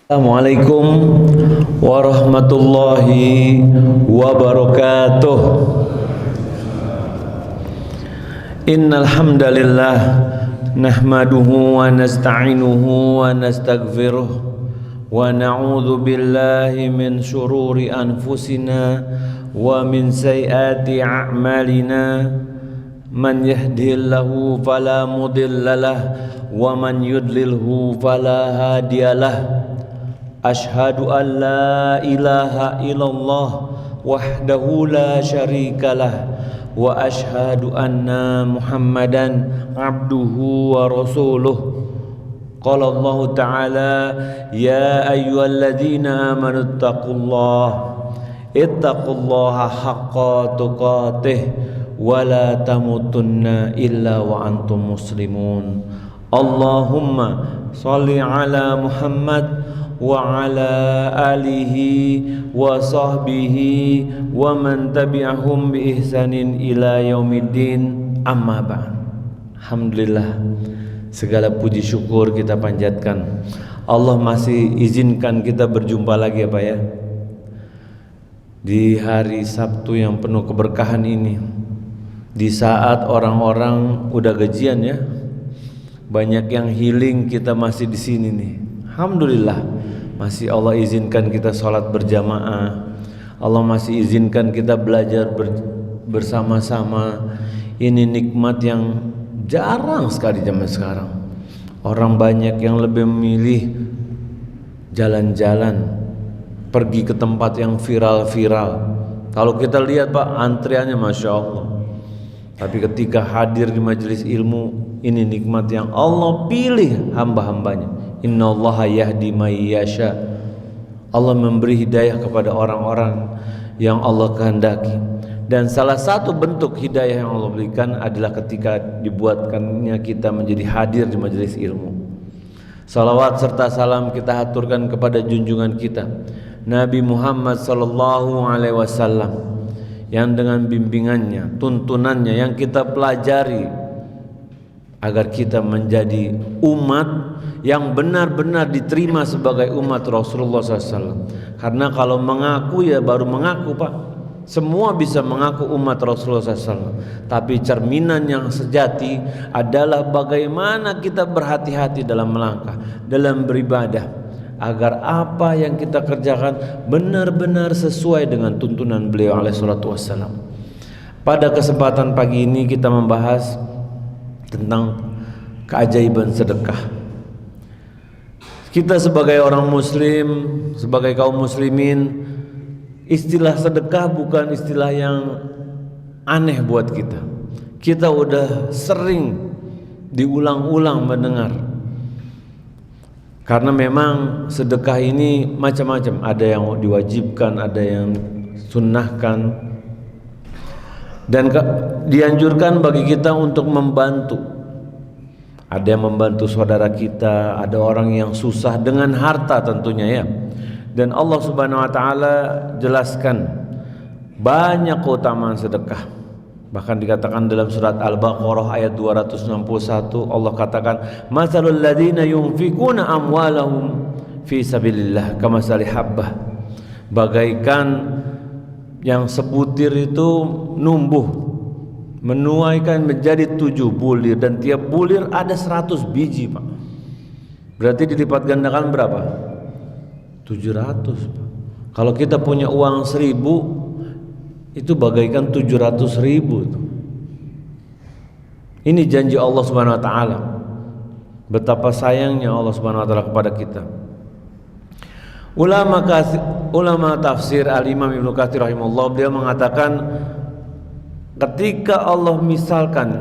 Assalamualaikum warahmatullahi wabarakatuh. Innal hamdalillah nahmaduhu wa nasta'inuhu wa nastaghfiruh wa na'udzu billahi min shururi anfusina wa min sayyiati a'malina. Man yahdihillahu fala mudhillalah wa man yudlilhu fala hadiyalah. Ashhadu an la ilaha illallah wahdahu la syarikalah wa ashhadu anna Muhammadan abduhu wa rasuluh. Qala Allah Ta'ala ya ayyuhalladzina amanu ittaqullaha haqqa tuqatih wa la tamutunna illa wa antum muslimun. Allahumma shalli ala Muhammad wa ala alihi wa sahbihi wa man tabi'ahum bi ihsanin ila yaumiddin, amma ba'd. Alhamdulillah, segala puji syukur kita panjatkan. Allah masih izinkan kita berjumpa lagi ya Pak ya, di hari Sabtu yang penuh keberkahan ini, di saat orang-orang udah gajian ya, banyak yang healing, kita masih di sini nih. Alhamdulillah, masih Allah izinkan kita sholat berjamaah, Allah masih izinkan kita belajar bersama-sama. Ini nikmat yang jarang sekali zaman sekarang. Orang banyak yang lebih memilih jalan-jalan, pergi ke tempat yang viral-viral. Kalau kita lihat Pak, antriannya Masya Allah. Tapi ketika hadir di majelis ilmu, ini nikmat yang Allah pilih hamba-hambanya. Innallaha yahdi may yasha. Allah memberi hidayah kepada orang-orang yang Allah kehendaki. Dan salah satu bentuk hidayah yang Allah berikan adalah ketika dibuatkannya kita menjadi hadir di majelis ilmu. Salawat serta salam kita haturkan kepada junjungan kita Nabi Muhammad sallallahu alaihi wasallam, yang dengan bimbingannya, tuntunannya yang kita pelajari agar kita menjadi umat yang benar-benar diterima sebagai umat Rasulullah SAW. Karena kalau mengaku ya baru mengaku Pak, semua bisa mengaku umat Rasulullah SAW, tapi cerminan yang sejati adalah bagaimana kita berhati-hati dalam melangkah, dalam beribadah, agar apa yang kita kerjakan benar-benar sesuai dengan tuntunan beliau alaihi salatu wassalam. Pada kesempatan pagi ini kita membahas tentang keajaiban sedekah. Kita sebagai orang muslim, sebagai kaum muslimin, istilah sedekah bukan istilah yang aneh buat kita. Kita udah sering diulang-ulang mendengar. Karena memang sedekah ini macam-macam, ada yang diwajibkan, ada yang sunnahkan, dan dianjurkan bagi kita untuk membantu. Ada yang membantu saudara kita, ada orang yang susah dengan harta tentunya ya. Dan Allah Subhanahu wa taala jelaskan banyak keutamaan sedekah. Bahkan dikatakan dalam surat Al-Baqarah ayat 261, Allah katakan, "Matsalul ladzina yunfikuna amwalahum fi sabilillah kamatsali habbah." Bagaikan yang sebutir itu numbuh, menuaikan menjadi 7 bulir, dan tiap bulir ada 100 biji Pak. Berarti dilipat gandakan berapa? 700 Pak. Kalau kita punya uang 1000, itu bagaikan 700.000 itu. Ini janji Allah Subhanahu wa taala. Betapa sayangnya Allah Subhanahu wa taala kepada kita. Ulama tafsir Al-Imam Ibnu Katsir rahimahullah, beliau mengatakan ketika Allah misalkan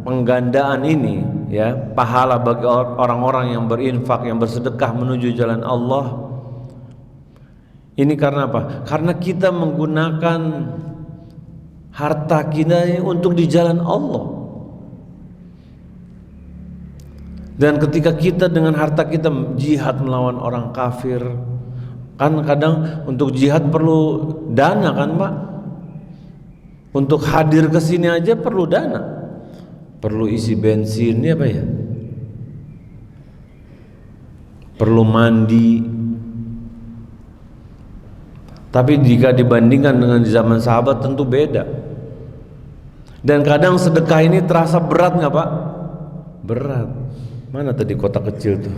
penggandaan ini ya, pahala bagi orang-orang yang berinfak, yang bersedekah menuju jalan Allah, ini karena apa? Karena kita menggunakan harta kita untuk di jalan Allah. Dan ketika kita dengan harta kita jihad melawan orang kafir, kan kadang untuk jihad perlu dana kan Pak? Untuk hadir ke sini aja perlu dana, perlu isi bensin ya Pak ya, perlu mandi, Tapi jika dibandingkan dengan di zaman sahabat tentu beda. Dan kadang sedekah ini terasa berat nggak Pak? Berat. Mana tadi kotak kecil tuh?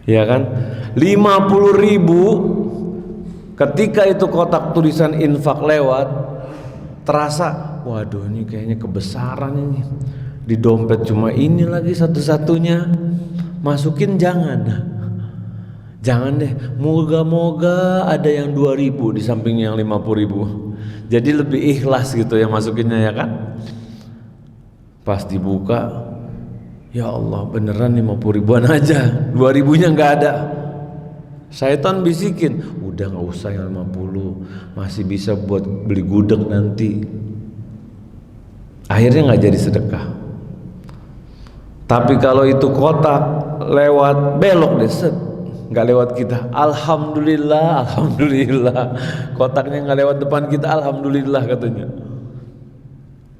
Ya kan? 50.000 ketika itu kotak tulisan infak lewat, terasa, waduh ini kayaknya kebesaran ini. Di dompet cuma ini lagi satu-satunya. Masukin jangan. Jangan deh, moga-moga ada yang 2.000 di samping yang 50.000. Jadi lebih ikhlas gitu yang masukinnya, ya kan? Pas dibuka, ya Allah beneran 50.000-an aja, 2.000-nya nggak ada. Syaitan bisikin, udah nggak usah yang 50, masih bisa buat beli gudeg nanti. Akhirnya nggak jadi sedekah. Tapi kalau itu kotak lewat belok deh, set, nggak lewat kita, alhamdulillah, alhamdulillah. Kotaknya nggak lewat depan kita, alhamdulillah katanya.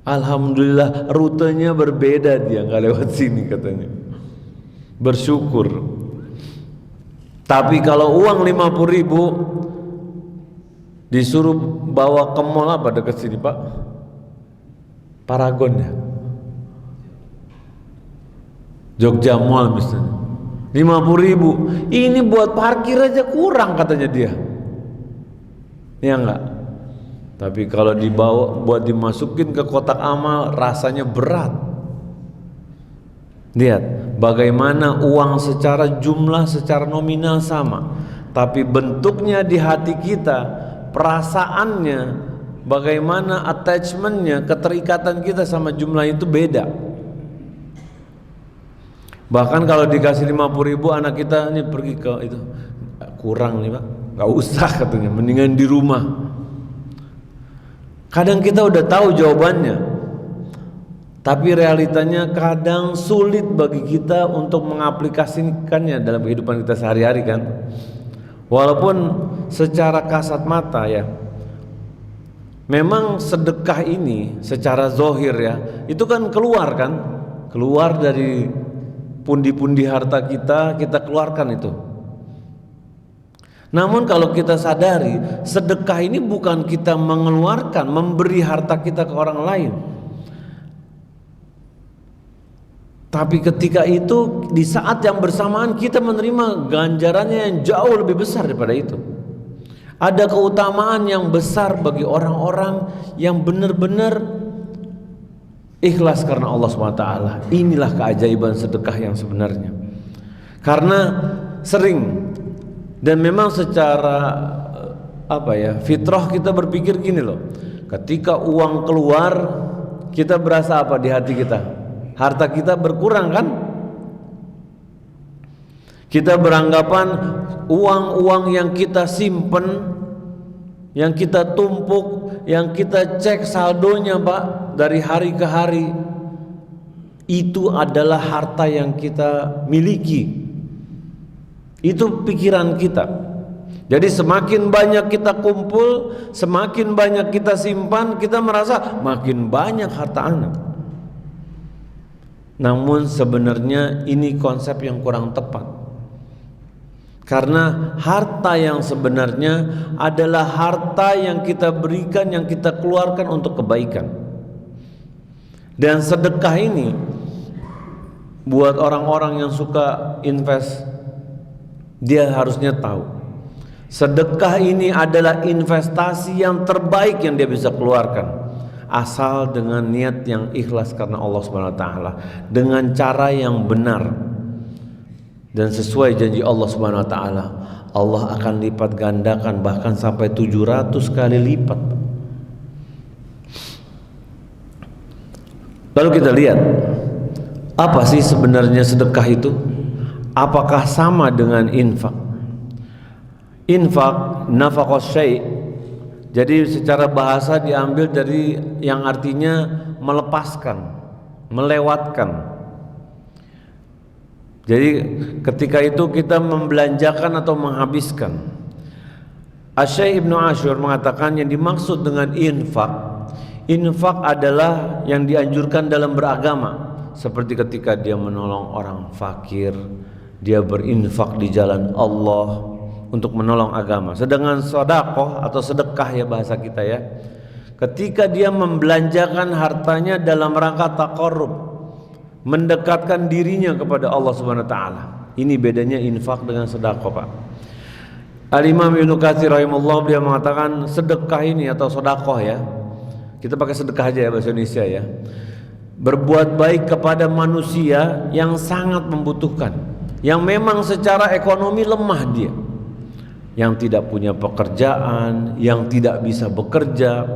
Alhamdulillah, rutenya berbeda, dia nggak lewat sini katanya. Bersyukur. Tapi kalau uang 50.000 disuruh bawa ke mall apa dekat sini Pak? Paragon ya, Jogja Mall misalnya, 50.000, ini buat parkir aja kurang katanya dia. Ya enggak? Tapi kalau dibawa buat dimasukin ke kotak amal rasanya berat. Lihat bagaimana uang secara jumlah, secara nominal sama, tapi bentuknya di hati kita, perasaannya, bagaimana attachmentnya, keterikatan kita sama jumlah itu beda. Bahkan kalau dikasih 50.000, anak kita ini pergi ke itu, kurang nih Pak, nggak usah katanya, mendingan di rumah. Kadang kita udah tahu jawabannya, tapi realitanya kadang sulit bagi kita untuk mengaplikasikannya dalam kehidupan kita sehari-hari kan. Walaupun secara kasat mata ya, memang sedekah ini secara zohir ya, itu kan keluar kan, keluar dari pundi-pundi harta kita, kita keluarkan itu. Namun kalau kita sadari, sedekah ini bukan kita mengeluarkan, memberi harta kita ke orang lain. Tapi ketika itu, di saat yang bersamaan kita menerima ganjarannya yang jauh lebih besar daripada itu. Ada keutamaan yang besar bagi orang-orang yang benar-benar ikhlas karena Allah SWT. Inilah keajaiban sedekah yang sebenarnya. Karena sering dan memang secara fitrah kita berpikir gini loh. Ketika uang keluar, kita berasa apa di hati kita? Harta kita berkurang kan? Kita beranggapan uang-uang yang kita simpen, yang kita tumpuk, yang kita cek saldonya Pak dari hari ke hari, itu adalah harta yang kita miliki. Itu pikiran kita. Jadi semakin banyak kita kumpul, semakin banyak kita simpan, kita merasa makin banyak harta anak. Namun sebenarnya ini konsep yang kurang tepat. Karena harta yang sebenarnya adalah harta yang kita berikan, yang kita keluarkan untuk kebaikan. Dan sedekah ini buat orang-orang yang suka invest, dia harusnya tahu sedekah ini adalah investasi yang terbaik yang dia bisa keluarkan, asal dengan niat yang ikhlas karena Allah SWT, dengan cara yang benar dan sesuai janji Allah SWT. Allah akan lipat gandakan bahkan sampai 700 kali lipat. Lalu kita lihat apa sih sebenarnya sedekah itu? Apakah sama dengan infak? Infak, nafaqas syai'. Jadi secara bahasa diambil dari yang artinya melepaskan, melewatkan. Jadi ketika itu kita membelanjakan atau menghabiskan. Asy-Syaikh Ibnu Asyur mengatakan yang dimaksud dengan infak, infak adalah yang dianjurkan dalam beragama. Seperti ketika dia menolong orang fakir, dia berinfak di jalan Allah untuk menolong agama. Sedangkan sedekah atau sedekah ya bahasa kita ya, ketika dia membelanjakan hartanya dalam rangka taqarrub, mendekatkan dirinya kepada Allah Subhanahu wa taala. Ini bedanya infak dengan sedekah, Pak. Al-Imam Ibnu Katsir rahimahullah beliau mengatakan sedekah ini atau sedekah ya. Kita pakai sedekah aja ya bahasa Indonesia ya. Berbuat baik kepada manusia yang sangat membutuhkan, yang memang secara ekonomi lemah dia, yang tidak punya pekerjaan, yang tidak bisa bekerja.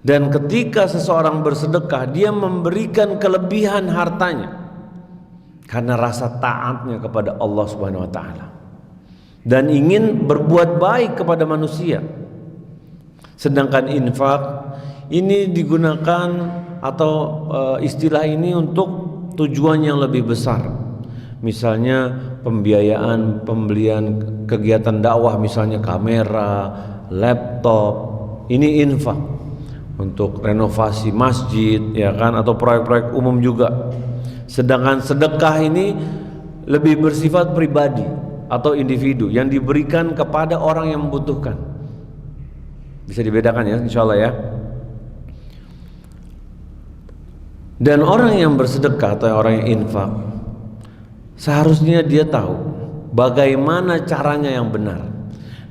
Dan ketika seseorang bersedekah, dia memberikan kelebihan hartanya karena rasa taatnya kepada Allah Subhanahu wa taala dan ingin berbuat baik kepada manusia. Sedangkan infak ini digunakan atau istilah ini untuk tujuan yang lebih besar. Misalnya pembiayaan pembelian kegiatan dakwah, misalnya kamera, laptop, ini infak untuk renovasi masjid ya kan, atau proyek-proyek umum juga. Sedangkan sedekah ini lebih bersifat pribadi atau individu yang diberikan kepada orang yang membutuhkan. Bisa dibedakan ya insyaallah ya. Dan orang yang bersedekah atau orang yang infak, seharusnya dia tahu bagaimana caranya yang benar.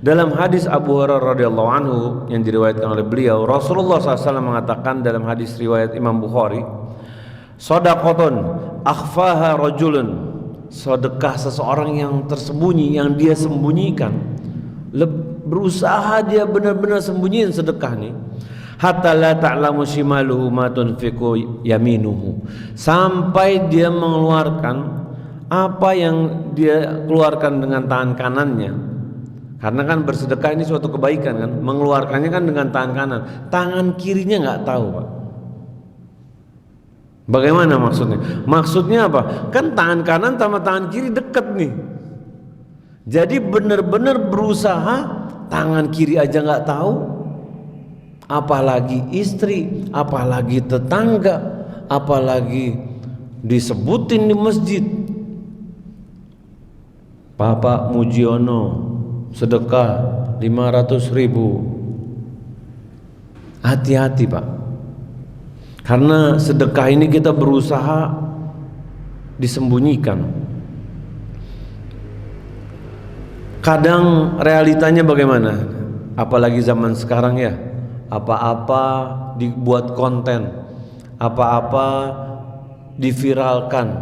Dalam hadis Abu Hurairah radhiyallahu anhu yang diriwayatkan oleh beliau, Rasulullah SAW mengatakan dalam hadis riwayat Imam Bukhari, shadaqatun akhfaha rajulun, sedekah seseorang yang tersembunyi, yang dia sembunyikan, berusaha dia benar-benar sembunyiin sedekah nih, hatta la ta'lamu shimaluhu ma tunfiqu yaminuhu, sampai dia mengeluarkan apa yang dia keluarkan dengan tangan kanannya. Karena kan bersedekah ini suatu kebaikan kan, mengeluarkannya kan dengan tangan kanan, tangan kirinya nggak tahu, Pak. Bagaimana maksudnya? Maksudnya apa? Kan tangan kanan sama tangan kiri dekat nih. Jadi benar-benar berusaha, tangan kiri aja nggak tahu, apalagi istri, apalagi tetangga, apalagi disebutin di masjid. Bapak Mujiono sedekah 500.000. Hati-hati, Pak. Karena sedekah ini kita berusaha disembunyikan. Kadang realitanya bagaimana? Apalagi zaman sekarang ya, apa-apa dibuat konten, apa-apa diviralkan,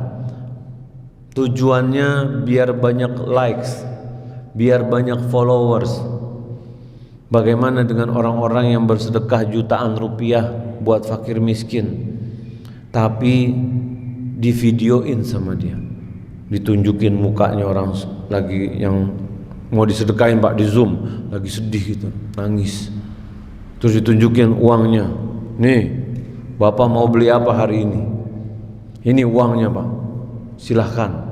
tujuannya biar banyak likes, biar banyak followers. Bagaimana dengan orang-orang yang bersedekah jutaan rupiah buat fakir miskin, tapi di videoin sama dia, ditunjukin mukanya orang lagi yang mau disedekahin, Pak, di zoom lagi sedih gitu, nangis, terus ditunjukin uangnya, nih Bapak mau beli apa hari ini uangnya, Pak, silahkan.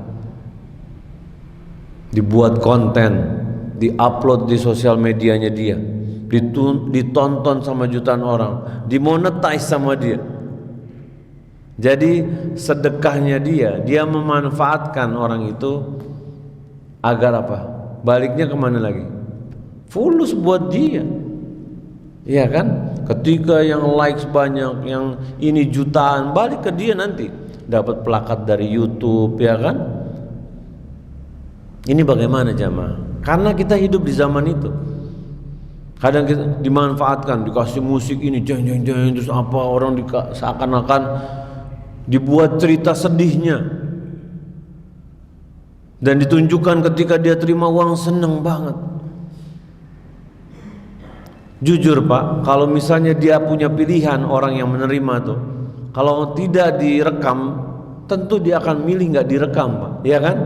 Dibuat konten, diupload di sosial medianya dia, ditonton sama jutaan orang, dimonetize sama dia. Jadi sedekahnya dia memanfaatkan orang itu agar apa? Baliknya kemana lagi? Fulus buat dia, iya kan? Ketika yang likes banyak, yang ini jutaan, balik ke dia nanti, dapat plakat dari YouTube, ya kan? Ini bagaimana jamaah? Karena kita hidup di zaman itu. Kadang kita dimanfaatkan, dikasih musik ini, jeng terus apa, orang seakan-akan dibuat cerita sedihnya, dan ditunjukkan ketika dia terima uang seneng banget. Jujur, Pak, kalau misalnya dia punya pilihan orang yang menerima tuh, kalau tidak direkam, tentu dia akan milih nggak direkam, Pak, ya kan?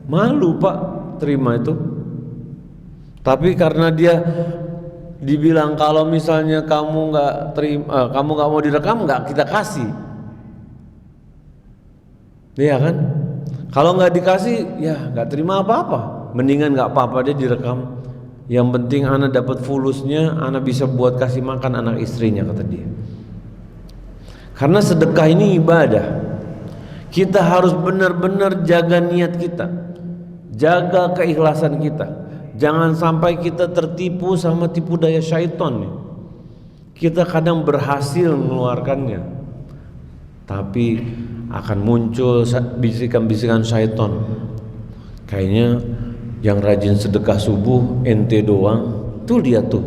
Malu, Pak, terima itu. Tapi karena dia dibilang kalau misalnya kamu nggak terima, kamu nggak mau direkam, nggak kita kasih, iya kan? Kalau nggak dikasih, ya nggak terima apa-apa. Mendingan nggak apa-apa dia direkam. Yang penting anak dapat fulusnya, anak bisa buat kasih makan anak istrinya, kata dia. Karena sedekah ini ibadah. Kita harus benar-benar jaga niat kita. Jaga keikhlasan kita. Jangan sampai kita tertipu sama tipu daya syaitan nih. Kita kadang berhasil mengeluarkannya, tapi akan muncul bisikan-bisikan syaitan. Kayaknya yang rajin sedekah subuh ente doang. Tuh lihat tuh,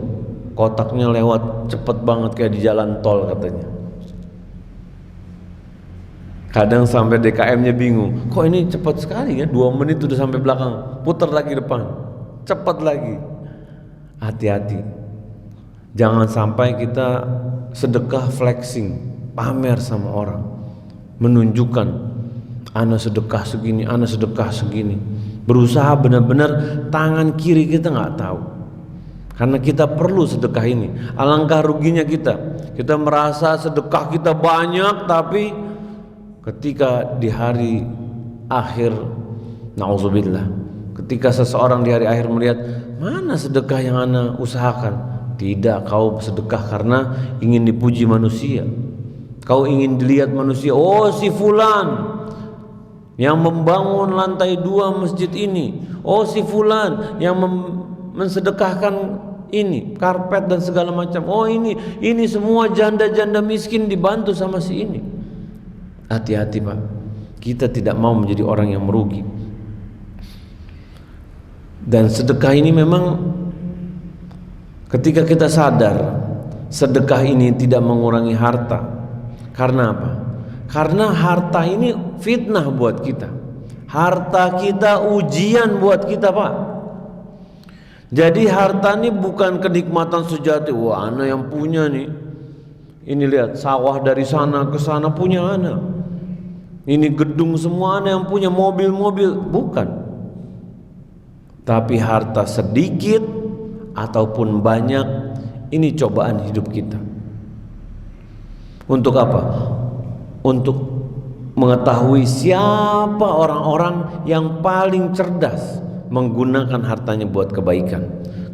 kotaknya lewat cepet banget kayak di jalan tol katanya. Kadang sampai DKM-nya bingung, kok ini cepat sekali ya, 2 menit udah sampai belakang, putar lagi depan, cepat lagi. Hati-hati, jangan sampai kita sedekah flexing, pamer sama orang, menunjukkan ana sedekah segini, ana sedekah segini. Berusaha benar-benar tangan kiri kita nggak tahu, karena kita perlu sedekah ini. Alangkah ruginya kita merasa sedekah kita banyak, tapi ketika di hari akhir, na'udzubillah, ketika seseorang di hari akhir melihat, mana sedekah yang ana usahakan? Tidak, kau sedekah karena ingin dipuji manusia. Kau ingin dilihat manusia, oh si fulan yang membangun lantai 2 masjid ini, oh si fulan yang mensedekahkan ini karpet dan segala macam, oh ini semua janda-janda miskin dibantu sama si ini. Hati-hati Pak, kita tidak mau menjadi orang yang merugi. Dan sedekah ini memang ketika kita sadar sedekah ini tidak mengurangi harta. Karena apa? Karena harta ini fitnah buat kita. Harta kita ujian buat kita Pak. Jadi harta ini bukan kenikmatan sejati. Wah, ana yang punya nih. Ini lihat sawah dari sana ke sana punya ana. Ini gedung semua ana yang punya, mobil-mobil, bukan. Tapi harta sedikit ataupun banyak, ini cobaan hidup kita. Untuk apa? Untuk mengetahui siapa orang-orang yang paling cerdas menggunakan hartanya buat kebaikan.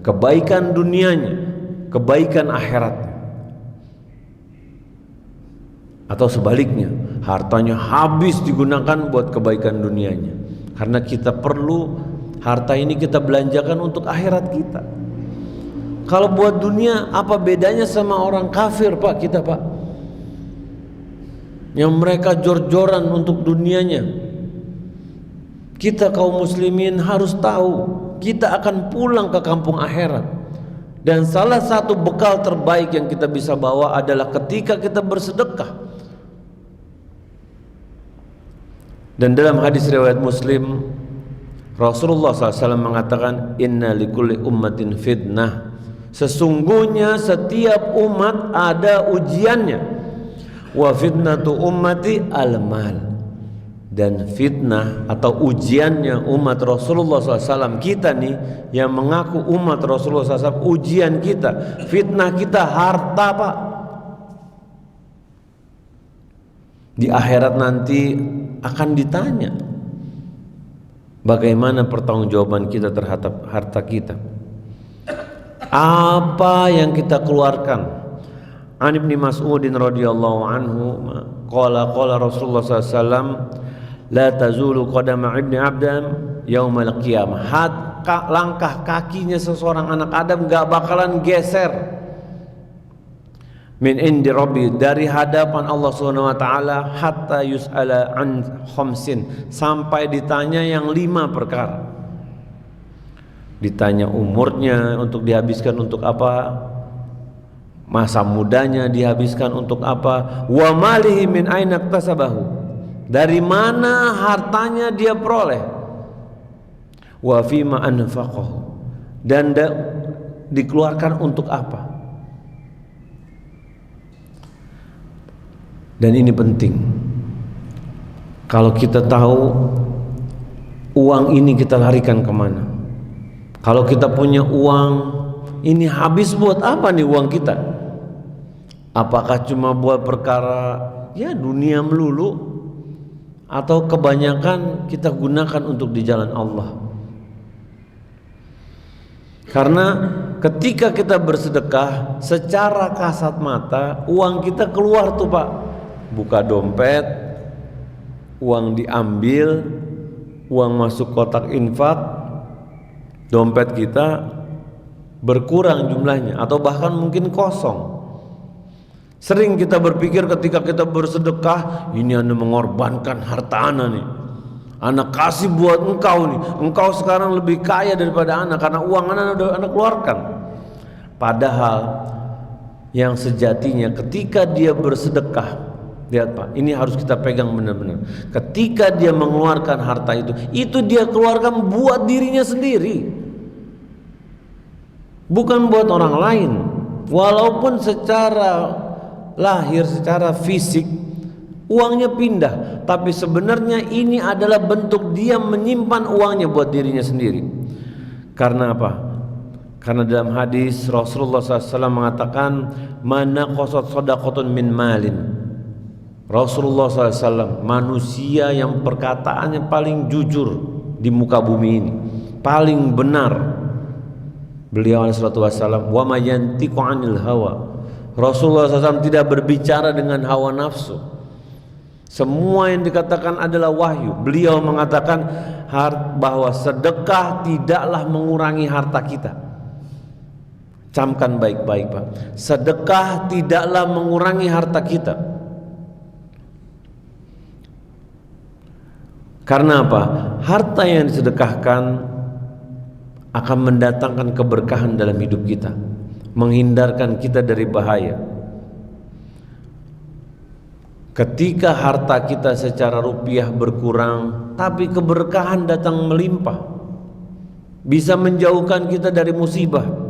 Kebaikan dunianya, kebaikan akhiratnya. Atau sebaliknya, hartanya habis digunakan buat kebaikan dunianya. Karena kita perlu harta ini kita belanjakan untuk akhirat kita. Kalau buat dunia, apa bedanya sama orang kafir Pak, kita Pak, yang mereka jor-joran untuk dunianya. Kita kaum muslimin harus tahu, kita akan pulang ke kampung akhirat. Dan salah satu bekal terbaik yang kita bisa bawa adalah ketika kita bersedekah. Dan dalam hadis riwayat Muslim, Rasulullah SAW mengatakan, inna likulli ummatin fitnah. Sesungguhnya setiap umat ada ujiannya. Wa fitnatu ummati al-mal. Dan fitnah atau ujiannya umat Rasulullah SAW, kita nih yang mengaku umat Rasulullah SAW, ujian kita, fitnah kita harta Pak. Di akhirat nanti akan ditanya bagaimana pertanggungjawaban kita terhadap harta kita. Apa yang kita keluarkan. An Ibnu Mas'udin radhiyallahu anhu qala Rasulullah sallallahu la tazulu qadama ibni Adam yaumal qiyamah. Langkah kakinya seseorang anak Adam gak bakalan geser min indi rabbi, dari hadapan Allah Subhanahu wa taala, hatta yus'ala an khamsin, sampai ditanya yang 5 perkara. Ditanya umurnya untuk dihabiskan untuk apa, masa mudanya dihabiskan untuk apa, wa malihi min aina iktasabahu, dari mana hartanya dia peroleh, wa fima anfaqahu, dan dikeluarkan untuk apa. Dan ini penting. Kalau kita tahu uang ini kita larikan kemana. Kalau kita punya uang ini habis buat apa nih uang kita? Apakah cuma buat perkara ya dunia melulu, atau kebanyakan kita gunakan untuk di jalan Allah? Karena ketika kita bersedekah secara kasat mata, uang kita keluar tuh Pak. Buka dompet, uang diambil, uang masuk kotak infak, dompet kita berkurang jumlahnya atau bahkan mungkin kosong. Sering kita berpikir ketika kita bersedekah, ini Anda mengorbankan harta Anda nih, Anda kasih buat engkau nih, engkau sekarang lebih kaya daripada Anda karena uang Anda udah Anda keluarkan. Padahal yang sejatinya ketika dia bersedekah, lihat Pak, ini harus kita pegang benar-benar. Ketika dia mengeluarkan harta itu dia keluarkan buat dirinya sendiri, bukan buat orang lain. Walaupun secara lahir, secara fisik uangnya pindah, tapi sebenarnya ini adalah bentuk dia menyimpan uangnya buat dirinya sendiri. Karena apa? Karena dalam hadis Rasulullah SAW mengatakan, mana qasat sadaqatun min malin. Rasulullah SAW manusia yang perkataannya paling jujur di muka bumi ini, paling benar. Beliau alaihissalam, wa ma yantiqu 'anil hawa. Rasulullah SAW tidak berbicara dengan hawa nafsu. Semua yang dikatakan adalah wahyu. Beliau mengatakan bahwa sedekah tidaklah mengurangi harta kita. Camkan baik-baik Pak, sedekah tidaklah mengurangi harta kita. Karena apa? Harta yang disedekahkan akan mendatangkan keberkahan dalam hidup kita, menghindarkan kita dari bahaya. Ketika harta kita secara rupiah berkurang, tapi keberkahan datang melimpah, bisa menjauhkan kita dari musibah.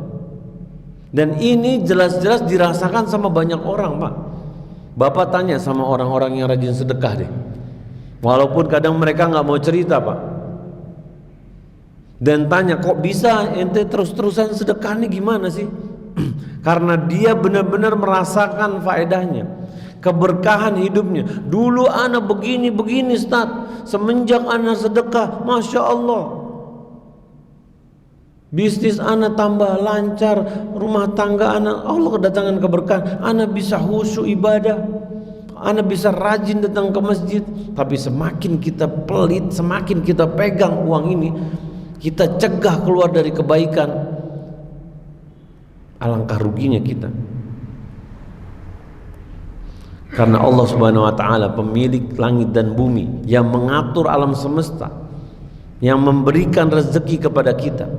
Dan ini jelas-jelas dirasakan sama banyak orang Pak. Bapak tanya sama orang-orang yang rajin sedekah deh, walaupun kadang mereka nggak mau cerita Pak, dan tanya, kok bisa ente terus-terusan sedekah nih, gimana sih? Karena dia benar-benar merasakan faedahnya, keberkahan hidupnya. Dulu ana begini Ustaz, semenjak ana sedekah, Masya Allah, bisnis ana tambah lancar, rumah tangga ana, Allah kedatangan keberkahan, ana bisa khusyuk ibadah, ana bisa rajin datang ke masjid. Tapi semakin kita pelit, semakin kita pegang uang ini, kita cegah keluar dari kebaikan, alangkah ruginya kita. Karena Allah Subhanahu wa taala pemilik langit dan bumi, yang mengatur alam semesta, yang memberikan rezeki kepada kita,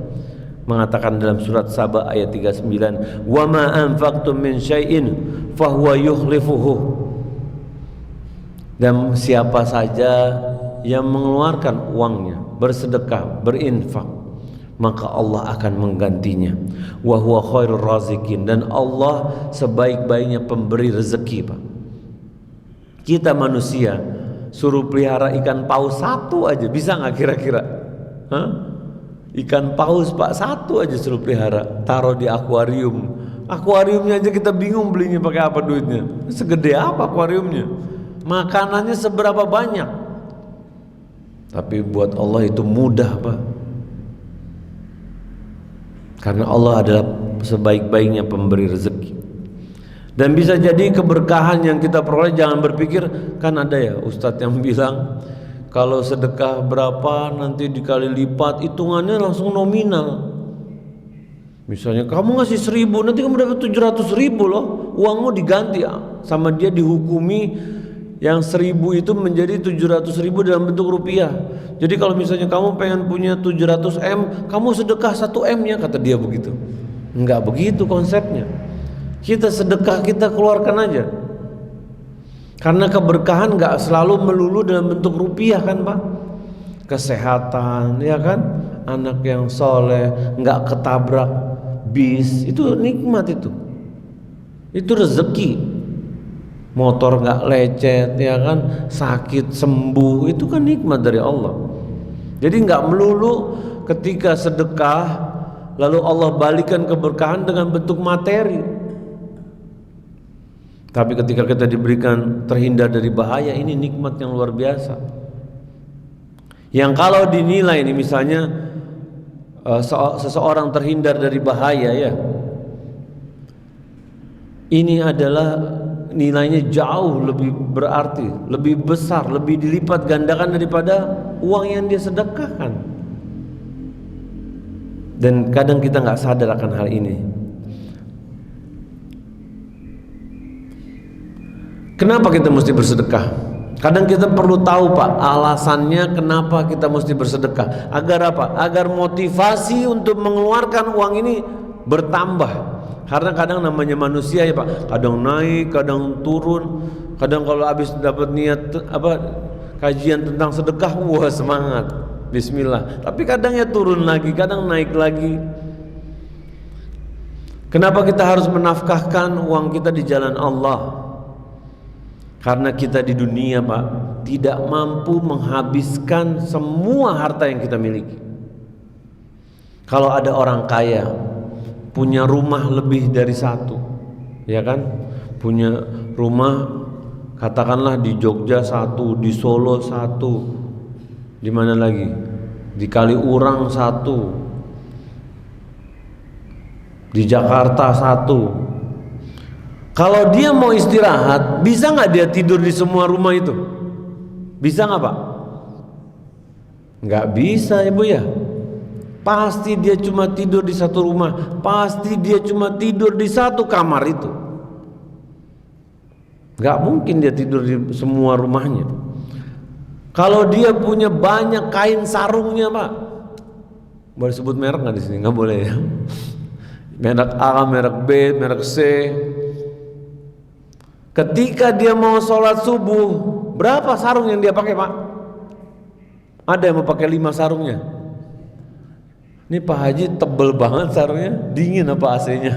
mengatakan dalam surat Saba ayat 39, "Wa ma anfaqtum min syai'in fahuwa yukhlifuhu." Dan siapa saja yang mengeluarkan uangnya, bersedekah, berinfak, maka Allah akan menggantinya. Wa huwa khairur razikin, dan Allah sebaik-baiknya pemberi rezeki Pak. Kita manusia suruh pelihara ikan paus satu aja, bisa nggak kira-kira? Hah? Ikan paus Pak, satu aja suruh pelihara, taruh di akuarium. Akuariumnya aja kita bingung belinya pakai apa duitnya. Segede apa akuariumnya? Makanannya seberapa banyak? Tapi buat Allah itu mudah Pak. Karena Allah adalah sebaik-baiknya pemberi rezeki. Dan bisa jadi keberkahan yang kita peroleh, jangan berpikir, kan ada ya Ustadz yang bilang kalau sedekah berapa nanti dikali lipat, hitungannya langsung nominal. Misalnya kamu ngasih 1.000, nanti kamu dapat 700.000 loh, uangmu diganti sama dia, dihukumi yang 1.000 itu menjadi 700.000 dalam bentuk rupiah. Jadi kalau misalnya kamu pengen punya 700 M, kamu sedekah 1 M ya, kata dia begitu. Enggak begitu konsepnya. Kita sedekah, kita keluarkan aja. Karena keberkahan enggak selalu melulu dalam bentuk rupiah kan Pak. Kesehatan ya kan, anak yang soleh, enggak ketabrak bis, itu nikmat itu. Itu rezeki. Motor nggak lecet ya kan, sakit sembuh, itu kan nikmat dari Allah. Jadi nggak melulu ketika sedekah lalu Allah balikan keberkahan dengan bentuk materi. Tapi ketika kita diberikan terhindar dari bahaya, ini nikmat yang luar biasa. Yang kalau dinilai ini misalnya seseorang terhindar dari bahaya ya, ini adalah nilainya jauh lebih berarti, lebih besar, lebih dilipat gandakan daripada uang yang dia sedekahkan. Dan kadang kita nggak sadar akan hal ini. Kenapa kita mesti bersedekah? Kadang kita perlu tahu Pak, alasannya kenapa kita mesti bersedekah. Agar apa? Agar motivasi untuk mengeluarkan uang ini bertambah. Karena kadang namanya manusia ya Pak, kadang naik, kadang turun. Kadang kalau habis dapat niat kajian tentang sedekah, wah semangat, bismillah. Tapi kadang ya turun lagi, kadang naik lagi. Kenapa kita harus menafkahkan uang kita di jalan Allah? Karena kita di dunia Pak tidak mampu menghabiskan semua harta yang kita miliki. Kalau ada orang kaya punya rumah lebih dari satu, ya kan? Punya rumah katakanlah di Jogja satu, di Solo satu, di mana lagi? Di Kaliurang satu, di Jakarta satu. Kalau dia mau istirahat, bisa nggak dia tidur di semua rumah itu? Bisa nggak Pak? Nggak bisa Ibu ya. Pasti dia cuma tidur di satu rumah, pasti dia cuma tidur di satu kamar itu. Nggak mungkin dia tidur di semua rumahnya. Kalau dia punya banyak kain sarungnya Pak, boleh sebut merek nggak di sini? Nggak boleh ya. Merek A, merek B, merek C. Ketika dia mau sholat subuh, berapa sarung yang dia pakai Pak? Ada yang mau pakai 5 sarungnya. Ini Pak Haji tebel banget sarungnya, dingin apa AC-nya?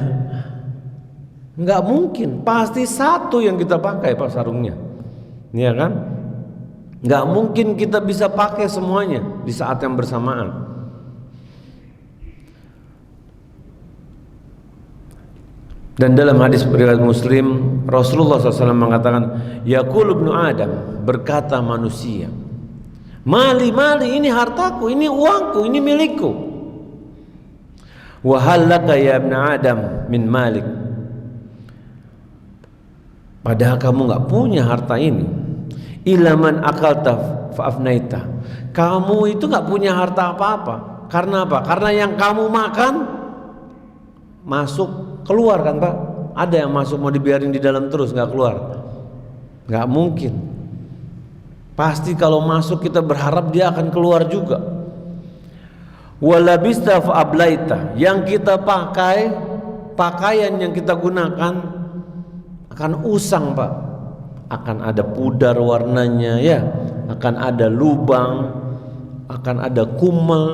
Enggak mungkin, pasti satu yang kita pakai Pak sarungnya. Iya kan? Enggak mungkin kita bisa pakai semuanya di saat yang bersamaan. Dan dalam hadis riwayat Muslim, Rasulullah SAW mengatakan, Yaqul ibnu Adam, berkata manusia, mali ini hartaku, ini uangku, ini milikku. Wa hal laka ya ibnu Adam min malik. Padahal kamu nggak punya harta ini. Ilaman akalta fa'afnaita. Kamu itu nggak punya harta apa-apa. Karena apa? Karena yang kamu makan masuk keluar kan Pak? Ada yang masuk mau dibiarin di dalam terus nggak keluar? Nggak mungkin. Pasti kalau masuk kita berharap dia akan keluar juga. Walabista fa'ablaita, yang kita pakai, pakaian yang kita gunakan akan usang Pak. Akan ada pudar warnanya ya, akan ada lubang, akan ada kumal.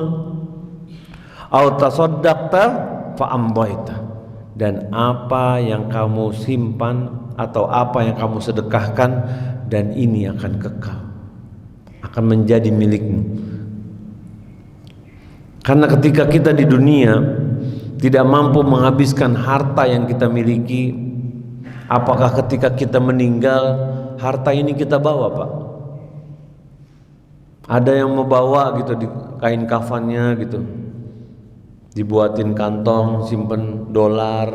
Au tasaddaqta fa'amdaita. Dan apa yang kamu simpan atau apa yang kamu sedekahkan, dan ini akan kekal, akan menjadi milikmu. Karena ketika kita di dunia tidak mampu menghabiskan harta yang kita miliki, apakah ketika kita meninggal harta ini kita bawa Pak? Ada yang mau bawa gitu di kain kafannya gitu, dibuatin kantong, simpen dolar,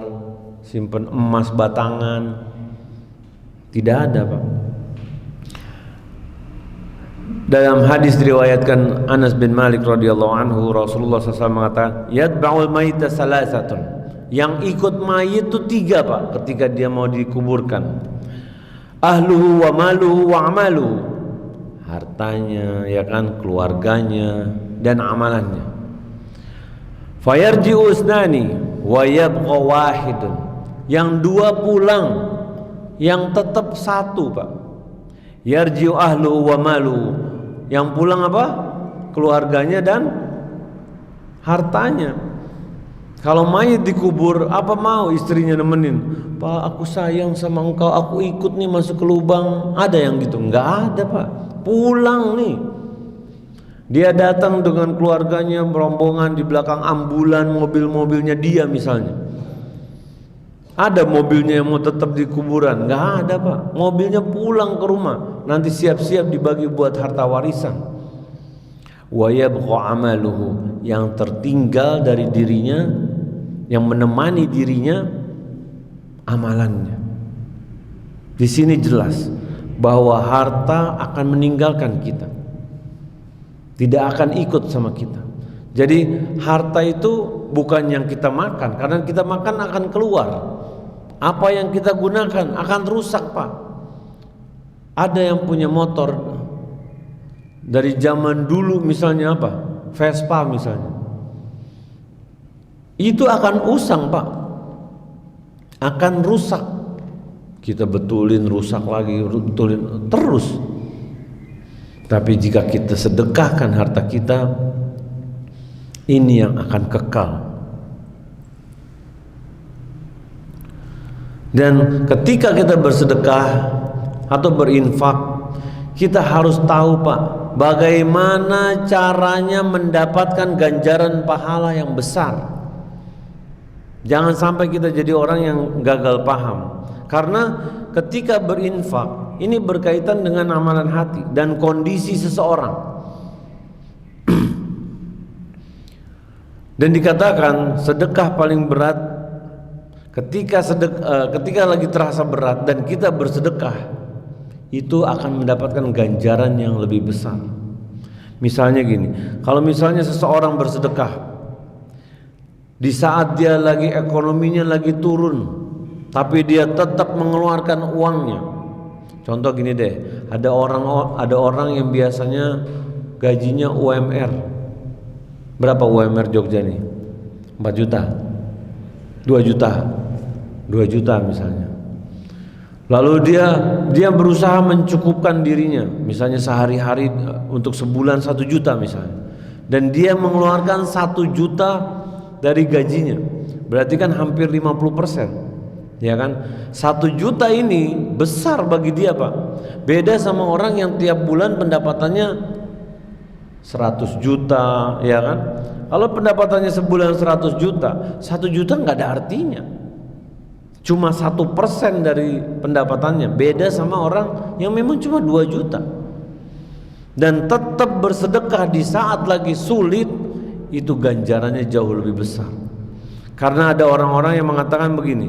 simpen emas batangan. Tidak ada Pak. Dalam hadis diriwayatkan Anas bin Malik radhiyallahu anhu, Rasulullah SAW mengatakan, yatba'ul mayyita salasatun. Yang ikut mayit itu 3 Pak ketika dia mau dikuburkan. Ahluhu wa maluhu wa amaluhu. Hartanya ya kan, keluarganya dan amalannya. Fayarji'u usnani wa yabqa wahidun. Yang 2 pulang, yang tetap 1 Pak. Yarji'u ahlu wa malu. Yang pulang apa? Keluarganya dan hartanya. Kalau mayit dikubur, apa mau istrinya nemenin? Pak, aku sayang sama engkau, aku ikut nih masuk ke lubang. Ada yang gitu? Enggak ada Pak. Pulang nih. Dia datang dengan keluarganya, rombongan di belakang ambulan, mobil-mobilnya dia misalnya. Ada mobilnya yang mau tetap di kuburan? Nggak ada Pak. Mobilnya pulang ke rumah, nanti siap-siap dibagi buat harta warisan. Wa yabqa amaluhu, yang tertinggal dari dirinya, yang menemani dirinya, amalannya. Di sini jelas bahwa harta akan meninggalkan kita, tidak akan ikut sama kita. Jadi harta itu bukan yang kita makan, karena kita makan akan keluar. Apa yang kita gunakan akan rusak, Pak. Ada yang punya motor dari zaman dulu, misalnya apa? Vespa misalnya. Itu akan usang, Pak. Akan rusak. Kita betulin, rusak lagi, betulin terus. Tapi jika kita sedekahkan harta kita, ini yang akan kekal. Dan ketika kita bersedekah atau berinfak, kita harus tahu, Pak, bagaimana caranya mendapatkan ganjaran pahala yang besar. Jangan sampai kita jadi orang yang gagal paham. Karena ketika berinfak, ini berkaitan dengan amalan hati dan kondisi seseorang. Dan dikatakan sedekah paling berat ketika lagi terasa berat dan kita bersedekah, itu akan mendapatkan ganjaran yang lebih besar. Misalnya gini, kalau misalnya seseorang bersedekah di saat dia lagi ekonominya lagi turun, tapi dia tetap mengeluarkan uangnya. Contoh gini deh, ada orang yang biasanya gajinya UMR. Berapa UMR Jogja nih? 4 juta, 2 juta, 2 juta misalnya. Lalu dia berusaha mencukupkan dirinya, misalnya sehari-hari untuk sebulan 1 juta misalnya, dan dia mengeluarkan 1 juta dari gajinya, berarti kan hampir 50%. Ya kan, 1 juta ini besar bagi dia, Pak. Beda sama orang yang tiap bulan pendapatannya 100 juta, ya kan. Kalau pendapatannya sebulan 100 juta, 1 juta nggak ada artinya, cuma 1% dari pendapatannya. Beda sama orang yang memang cuma 2 juta dan tetap bersedekah di saat lagi sulit, itu ganjarannya jauh lebih besar. Karena ada orang-orang yang mengatakan begini,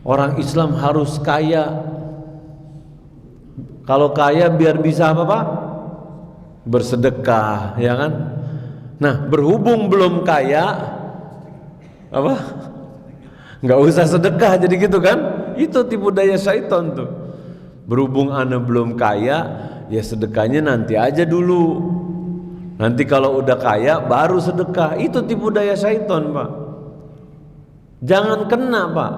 orang Islam harus kaya. Kalau kaya biar bisa apa, Pak? Bersedekah, ya kan? Nah, berhubung belum kaya, apa? Nggak usah sedekah, jadi gitu kan? Itu tipu daya syaitan tuh. Berhubung ana belum kaya, ya sedekahnya nanti aja dulu. Nanti kalau udah kaya baru sedekah. Itu tipu daya syaitan, Pak. Jangan kena, Pak.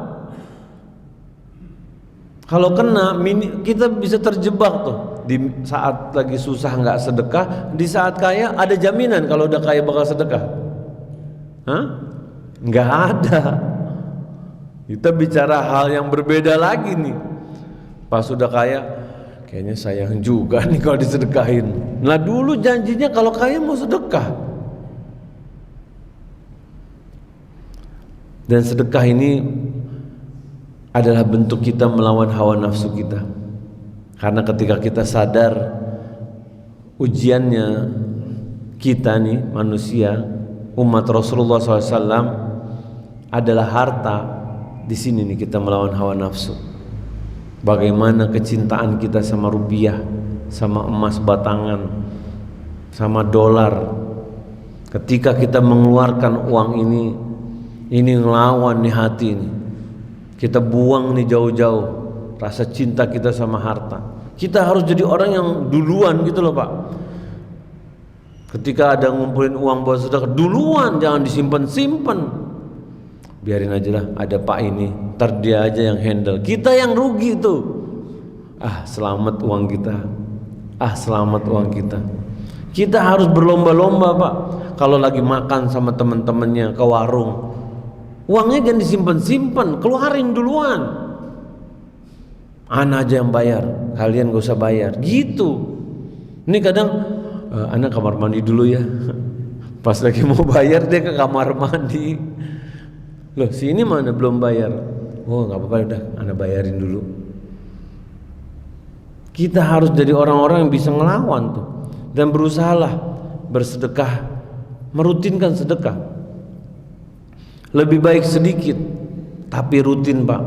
Kalau kena, kita bisa terjebak tuh. Di saat lagi susah nggak sedekah, di saat kaya ada jaminan kalau udah kaya bakal sedekah? Hah? Nggak ada. Kita bicara hal yang berbeda lagi nih. Pas sudah kaya, kayaknya sayang juga nih kalau disedekahin. Nah dulu janjinya kalau kaya mau sedekah. Dan sedekah ini adalah bentuk kita melawan hawa nafsu kita. Karena ketika kita sadar ujiannya kita nih manusia, umat Rasulullah SAW adalah harta. Di sini nih kita melawan hawa nafsu. Bagaimana kecintaan kita sama rupiah, sama emas batangan, sama dolar. Ketika kita mengeluarkan uang ini ngelawan nih hati ini. Kita buang nih jauh-jauh rasa cinta kita sama harta. Kita harus jadi orang yang duluan gitu loh, Pak. Ketika ada ngumpulin uang buat sedekah, duluan, jangan disimpan-simpan. Biarin aja lah, ada Pak ini, ntar dia aja yang handle. Kita yang rugi tuh. Selamat uang kita. Selamat uang kita. Kita harus berlomba-lomba, Pak. Kalau lagi makan sama teman-temannya ke warung, uangnya jangan disimpan-simpan, keluarin duluan. Ana aja yang bayar, kalian gak usah bayar. Gitu. Ini kadang Ana kamar mandi dulu ya. Pas lagi mau bayar dia ke kamar mandi. Loh, si ini mana belum bayar? Oh, nggak apa-apa, udah Ana bayarin dulu. Kita harus jadi orang-orang yang bisa ngelawan tuh, dan berusahalah bersedekah, merutinkan sedekah. Lebih baik sedikit tapi rutin, Pak.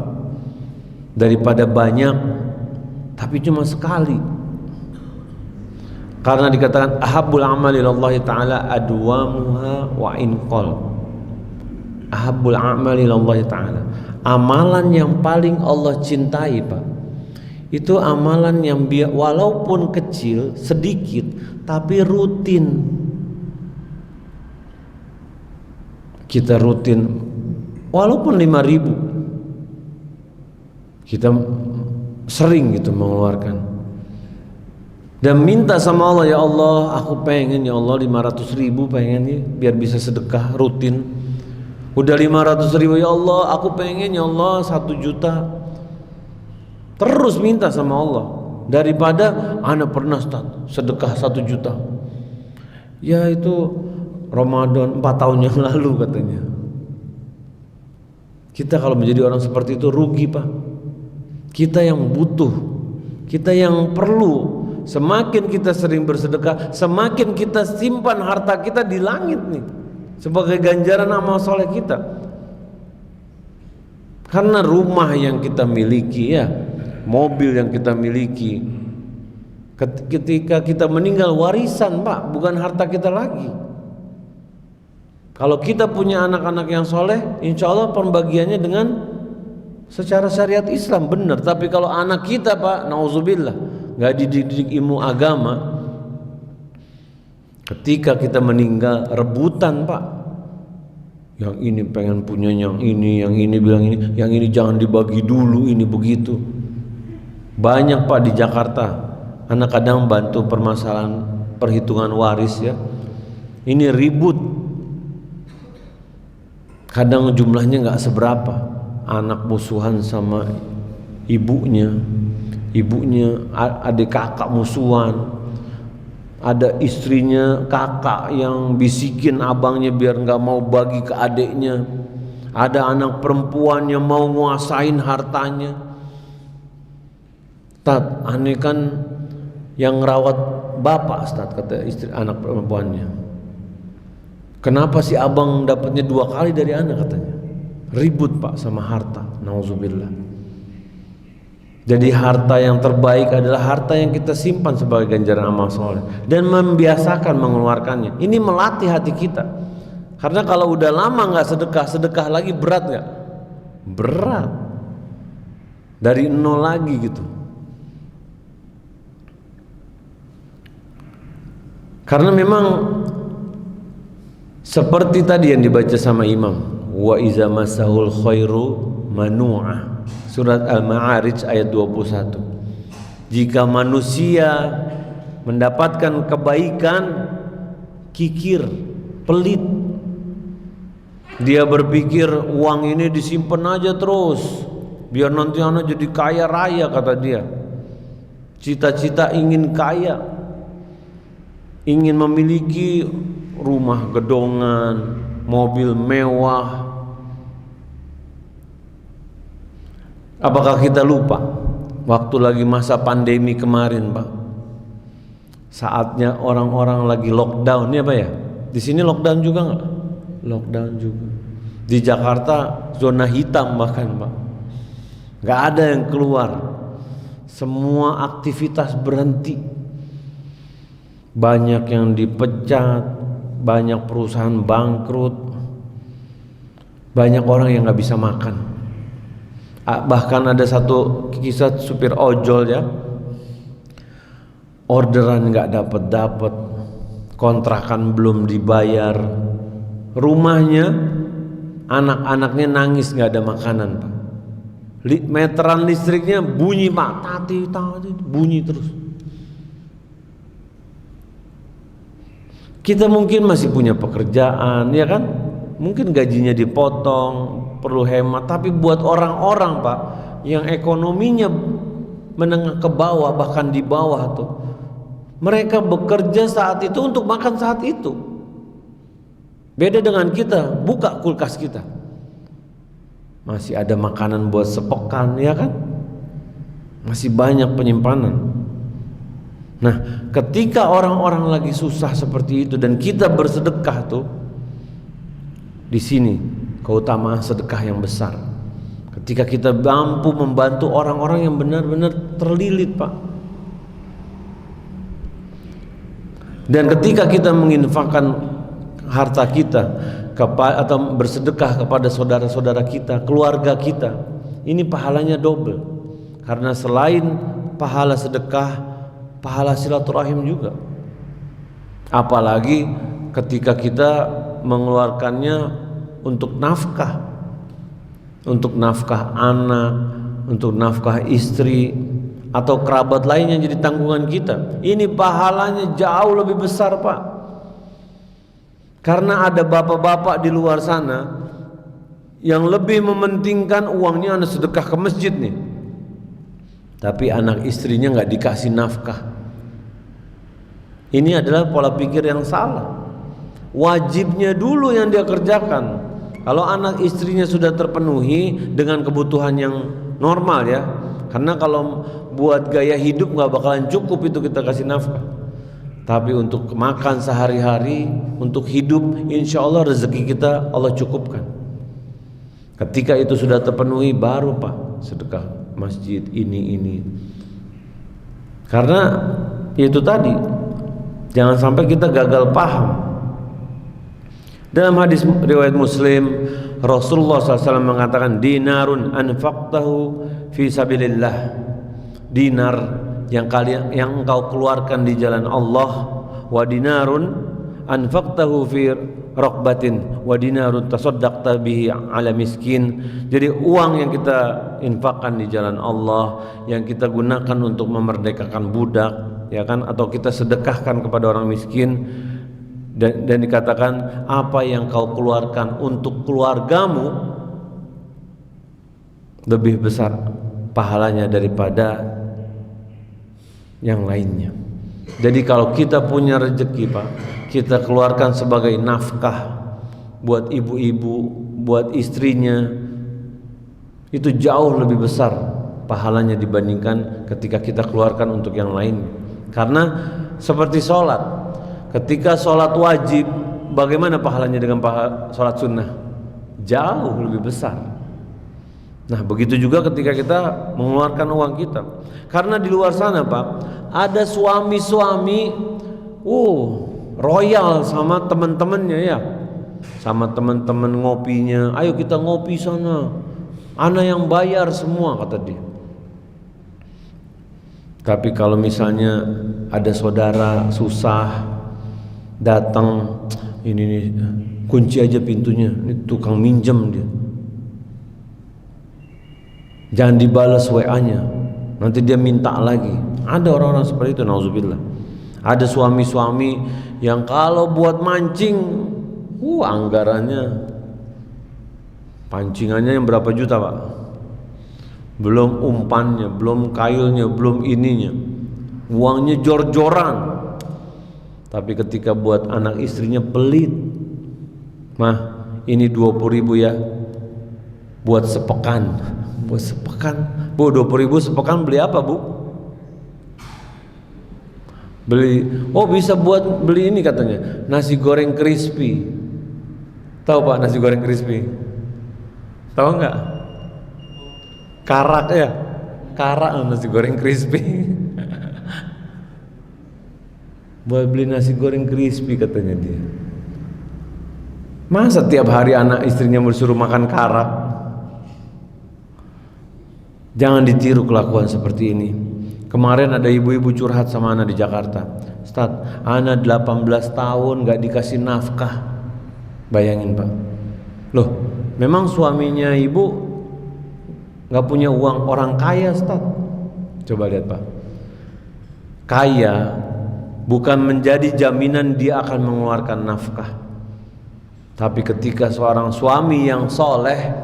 daripada banyak tapi cuma sekali. Karena dikatakan ahabbul amali lillahi ta'ala adwamuha wa in qal. Ahabbul amali lillahi ta'ala, amalan yang paling Allah cintai Pak, itu amalan yang walaupun kecil, sedikit, tapi rutin. Kita rutin walaupun 5.000, kita sering gitu mengeluarkan dan minta sama Allah, ya Allah aku pengen ya Allah 500.000 pengen ya, biar bisa sedekah rutin. Udah 500.000, ya Allah aku pengen ya Allah 1 juta. Terus minta sama Allah, daripada ana pernah sedekah 1 juta. Ya itu Ramadan 4 tahun yang lalu katanya. Kita kalau menjadi orang seperti itu rugi Pak. Kita yang butuh, kita yang perlu. Semakin kita sering bersedekah, semakin kita simpan harta kita di langit nih, sebagai ganjaran amal soleh kita. Karena rumah yang kita miliki ya, mobil yang kita miliki, ketika kita meninggal warisan Pak, bukan harta kita lagi. Kalau kita punya anak-anak yang soleh, insya Allah pembagiannya dengan secara syariat Islam benar. Tapi kalau anak kita Pak, nauzubillah, nggak dididik ilmu agama, ketika kita meninggal rebutan Pak. Yang ini pengen punya yang ini bilang ini, yang ini jangan dibagi dulu, ini begitu. Banyak Pak di Jakarta, anak kadang bantu permasalahan perhitungan waris ya. Ini ribut. Kadang jumlahnya nggak seberapa, anak musuhan sama ibunya, adik kakak musuhan, ada istrinya kakak yang bisikin abangnya biar nggak mau bagi ke adiknya, ada anak perempuan yang mau nguasain hartanya. Tat, aneh kan yang rawat bapak, Ustaz, kata istri anak perempuannya. Kenapa si abang dapatnya 2 kali dari anak katanya? Ribut Pak sama harta, nauzubillah. Jadi harta yang terbaik adalah harta yang kita simpan sebagai ganjaran amal soleh dan membiasakan mengeluarkannya. Ini melatih hati kita. Karena kalau udah lama nggak sedekah lagi berat nggak? Berat. Dari nol lagi gitu. Karena memang seperti tadi yang dibaca sama imam, wa iza masahul khairu manu'ah, surat Al-Ma'arij ayat 21. Jika manusia mendapatkan kebaikan, kikir, pelit, dia berpikir uang ini disimpan aja terus biar nanti anak jadi kaya raya, kata dia. Cita-cita ingin kaya, ingin memiliki rumah gedongan, mobil mewah. Apakah kita lupa waktu lagi masa pandemi kemarin Pak, saatnya orang-orang lagi lockdown ya Pak ya? Di sini lockdown juga nggak? Lockdown juga. Di Jakarta zona hitam bahkan Pak, nggak ada yang keluar, semua aktivitas berhenti, banyak yang dipecat, banyak perusahaan bangkrut, banyak orang yang nggak bisa makan. Bahkan ada satu kisah supir ojol ya, orderan nggak dapat, kontrakan belum dibayar, rumahnya anak-anaknya nangis nggak ada makanan Pak. Meteran listriknya bunyi Pak, tati bunyi terus. Kita mungkin masih punya pekerjaan, ya kan? Mungkin gajinya dipotong, perlu hemat. Tapi buat orang-orang Pak, yang ekonominya menengah ke bawah, bahkan di bawah tuh, mereka bekerja saat itu untuk makan saat itu. Beda dengan kita, buka kulkas kita, masih ada makanan buat sepekan, ya kan? Masih banyak penyimpanan. Nah, ketika orang-orang lagi susah seperti itu dan kita bersedekah tuh, di sini keutamaan sedekah yang besar. ketika kita mampu membantu orang-orang yang benar-benar terlilit, Pak. Dan ketika kita menginfakkan harta kita atau bersedekah kepada saudara-saudara kita, keluarga kita, ini pahalanya double. Karena selain pahala sedekah, pahala silaturahim juga. Apalagi ketika kita mengeluarkannya untuk nafkah anak, untuk nafkah istri atau kerabat lain yang jadi tanggungan kita. Ini pahalanya jauh lebih besar, Pak. Karena ada bapak-bapak di luar sana yang lebih mementingkan uangnya anak sedekah ke masjid nih, tapi anak istrinya nggak dikasih nafkah. Ini adalah pola pikir yang salah. Wajibnya dulu yang dia kerjakan. Kalau anak istrinya sudah terpenuhi dengan kebutuhan yang normal ya, karena kalau buat gaya hidup nggak bakalan cukup itu kita kasih nafkah. Tapi untuk makan sehari-hari, untuk hidup, insya Allah rezeki kita Allah cukupkan. Ketika itu sudah terpenuhi, baru Pak sedekah masjid ini. Karena itu tadi, jangan sampai kita gagal paham. Dalam hadis riwayat Muslim, Rasulullah SAW mengatakan, dinarun anfaqtahu fi sabilillah, dinar yang engkau keluarkan di jalan Allah, wa dinarun anfaqtahu fi raqbatin, wa dinarun tasaddaqta bihi ala miskin. Jadi uang yang kita infakkan di jalan Allah, yang kita gunakan untuk memerdekakan budak, ya kan, atau kita sedekahkan kepada orang miskin. Dan dikatakan apa yang kau keluarkan untuk keluargamu lebih besar pahalanya daripada yang lainnya. Jadi kalau kita punya rezeki Pak, kita keluarkan sebagai nafkah buat ibu-ibu, buat istrinya, itu jauh lebih besar pahalanya dibandingkan ketika kita keluarkan untuk yang lain. Karena seperti sholat, ketika sholat wajib, bagaimana pahalanya dengan sholat sunnah? Jauh lebih besar. Nah begitu juga ketika kita mengeluarkan uang kita. Karena di luar sana Pak, ada suami-suami royal sama teman-temannya ya, sama teman-teman ngopinya. Ayo kita ngopi sana, ana yang bayar semua, kata dia. Tapi kalau misalnya ada saudara susah datang, ini nih, kunci aja pintunya, ini tukang minjem dia, jangan dibalas WA-nya, nanti dia minta lagi. Ada orang-orang seperti itu, nauzubillah. Ada suami-suami yang kalau buat mancing, anggarannya, pancingannya yang berapa juta Pak, belum umpannya, belum kailnya, belum ininya, uangnya jor-joran. Tapi ketika buat anak istrinya pelit, mah ini 20.000 ya, buat sepekan. Buat sepekan, Bu, 20.000 sepekan beli apa Bu? Beli, bisa buat beli ini katanya, nasi goreng crispy. Tahu Pak nasi goreng crispy? Tahu nggak? Karak ya, karak nasi goreng crispy. Buat beli nasi goreng crispy katanya dia. Masa tiap hari anak istrinya disuruh makan karak? Jangan ditiru kelakuan seperti ini. Kemarin ada ibu-ibu curhat sama anak di Jakarta. Ustaz, anak 18 tahun gak dikasih nafkah. Bayangin Pak. Loh, memang suaminya ibu gak punya uang, orang kaya Ustaz. Coba lihat Pak. Kaya bukan menjadi jaminan dia akan mengeluarkan nafkah. Tapi ketika seorang suami yang soleh,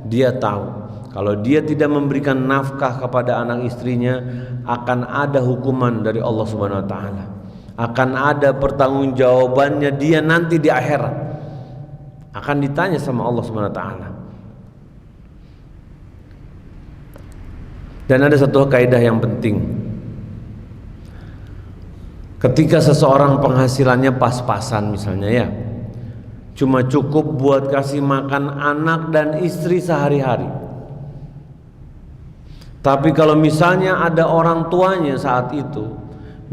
dia tahu kalau dia tidak memberikan nafkah kepada anak istrinya, akan ada hukuman dari Allah Subhanahu wa taala. Akan ada pertanggungjawabannya dia nanti di akhirat. Akan ditanya sama Allah Subhanahu wa taala. Dan ada satu kaidah yang penting. Ketika seseorang penghasilannya pas-pasan misalnya ya, cuma cukup buat kasih makan anak dan istri sehari-hari, Tapi kalau misalnya ada orang tuanya saat itu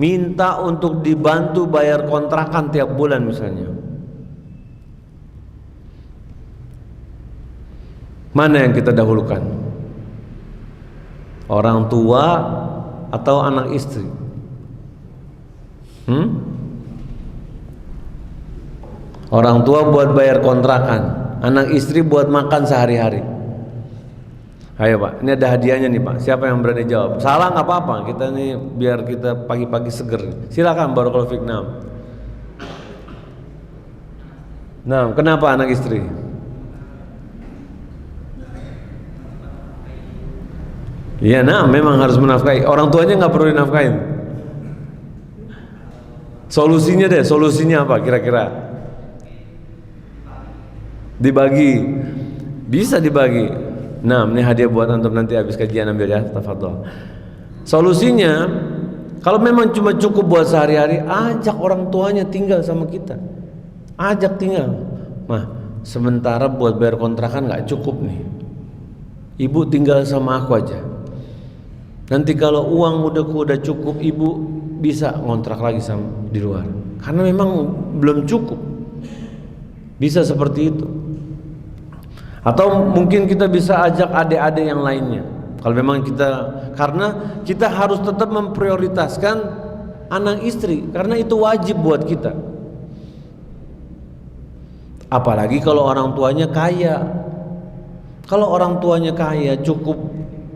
minta untuk dibantu bayar kontrakan tiap bulan misalnya, mana yang kita dahulukan? Orang tua atau anak istri? Orang tua buat bayar kontrakan, anak istri buat makan sehari-hari. Ayo Pak, ini ada hadiahnya nih Pak. Siapa yang berani jawab? Salah nggak apa-apa. Kita nih biar kita pagi-pagi seger. Silakan barakallahu fik. Nah, kenapa anak istri? Iya, nah memang harus menafkahi. Orang tuanya nggak perlu dinafkahin. Solusinya deh, solusinya apa kira-kira? Dibagi, bisa dibagi. Nah, ini hadiah buat antum nanti habis kajian, ambil ya, tafadhol. Solusinya, kalau memang cuma cukup buat sehari-hari, ajak orang tuanya tinggal sama kita. Ajak tinggal. Mah, sementara buat bayar kontrakan nggak cukup nih. Ibu tinggal sama aku aja. Nanti kalau uang udah cukup, ibu bisa ngontrak lagi sama di luar. Karena memang belum cukup. Bisa seperti itu. Atau mungkin kita bisa ajak adik-adik yang lainnya. Kalau memang karena kita harus tetap memprioritaskan anak istri, karena itu wajib buat kita. Apalagi kalau orang tuanya kaya. Kalau orang tuanya kaya,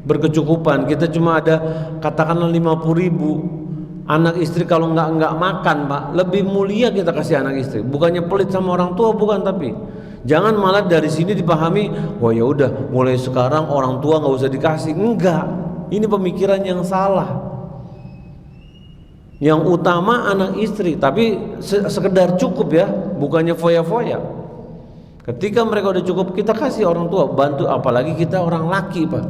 berkecukupan, kita cuma ada katakanlah 50.000. Anak istri kalau nggak makan Pak, lebih mulia kita kasih anak istri. Bukannya pelit sama orang tua, bukan, tapi jangan malah dari sini dipahami, wah ya udah mulai sekarang orang tua nggak usah dikasih. Enggak, ini pemikiran yang salah. Yang utama anak istri, tapi sekedar cukup ya, bukannya foya-foya. Ketika mereka udah cukup, kita kasih orang tua, bantu. Apalagi kita orang laki Pak.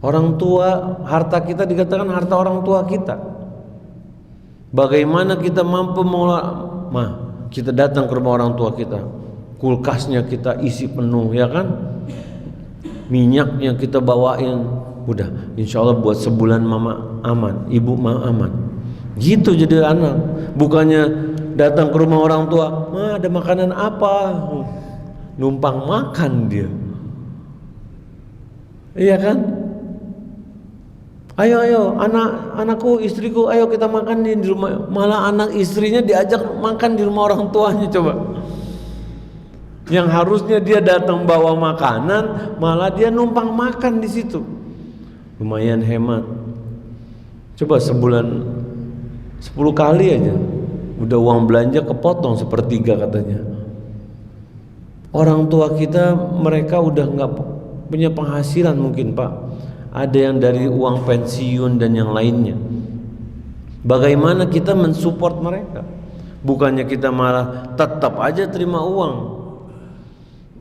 Orang tua, harta kita dikatakan harta orang tua kita. Bagaimana kita mampu kita datang ke rumah orang tua kita, kulkasnya kita isi penuh, ya kan? Minyaknya kita bawain, udah insya Allah buat sebulan mama aman, ibu aman. Gitu jadi anak. Bukannya datang ke rumah orang tua, ada makanan apa? Numpang makan dia. Iya kan? Ayo anakku, istriku, ayo kita makan di rumah. Malah anak istrinya diajak makan di rumah orang tuanya, coba. Yang harusnya dia datang bawa makanan, malah dia numpang makan di situ. Lumayan hemat. Coba sebulan 10 kali aja, udah uang belanja kepotong 1/3 katanya. Orang tua kita, mereka udah nggak punya penghasilan mungkin Pak. Ada yang dari uang pensiun dan yang lainnya. Bagaimana kita mensupport mereka? Bukannya kita malah tetap aja terima uang.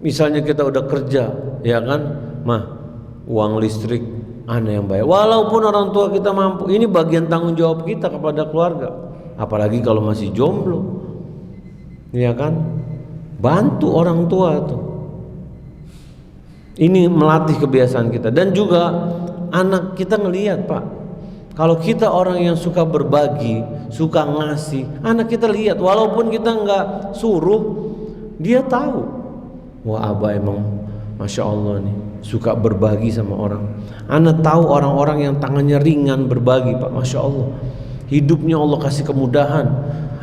Misalnya kita udah kerja, ya kan, uang listrik ana yang bayar. Walaupun orang tua kita mampu, ini bagian tanggung jawab kita kepada keluarga. Apalagi kalau masih jomblo, ya kan, bantu orang tua tuh. Ini melatih kebiasaan kita. Dan juga anak kita ngelihat Pak, kalau kita orang yang suka berbagi, suka ngasih, anak kita lihat, walaupun kita nggak suruh, dia tahu, wah Abah emang Masya Allah nih, suka berbagi sama orang. Anak tahu orang-orang yang tangannya ringan berbagi Pak, Masya Allah, hidupnya Allah kasih kemudahan.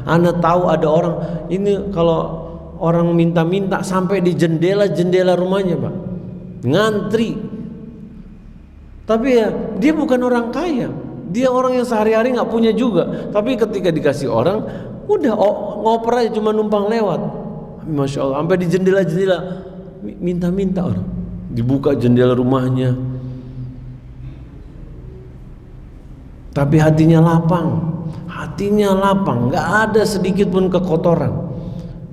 Anak tahu ada orang, ini kalau orang minta-minta sampai di jendela rumahnya Pak, ngantri. Tapi ya dia bukan orang kaya, dia orang yang sehari-hari nggak punya juga. Tapi ketika dikasih orang, udah ngoper aja, cuma numpang lewat. Masya Allah, sampai di jendela minta-minta orang, dibuka jendela rumahnya. Tapi hatinya lapang, nggak ada sedikit pun kekotoran.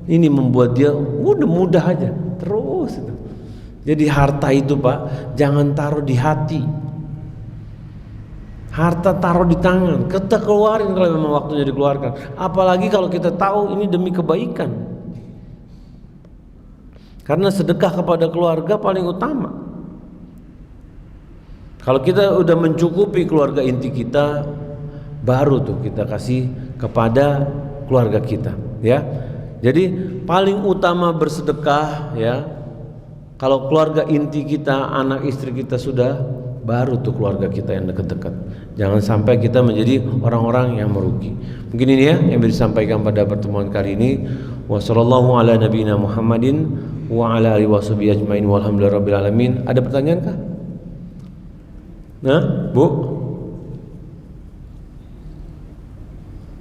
Ini membuat dia udah mudah aja terus. Jadi harta itu Pak, jangan taruh di hati. Harta taruh di tangan, kita keluarin kalau memang waktunya dikeluarkan. Apalagi kalau kita tahu ini demi kebaikan. Karena sedekah kepada keluarga paling utama. Kalau kita udah mencukupi keluarga inti kita, baru tuh kita kasih kepada keluarga kita, ya. Jadi paling utama bersedekah, ya. Kalau keluarga inti kita, anak istri kita sudah, baru tuh keluarga kita yang dekat-dekat. Jangan sampai kita menjadi orang-orang yang merugi. Mungkin ini ya yang bisa disampaikan pada pertemuan kali ini. Wa sallallahu ala nabiyina Muhammadin wa ala alihi washabihi ajmain walhamdulillahirabbil alamin. Ada pertanyaan kah? Nah, Bu?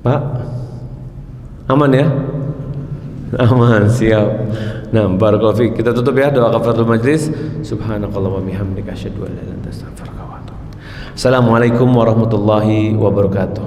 Pak? Aman ya? Aman, siap. Nah, barakallahu fiik. Kita tutup ya doa kafaratul majlis. Subhanakallah wa bihamdika asyhadu an la ilaha illa anta astaghfiruka wa atubu. Assalamualaikum warahmatullahi wabarakatuh.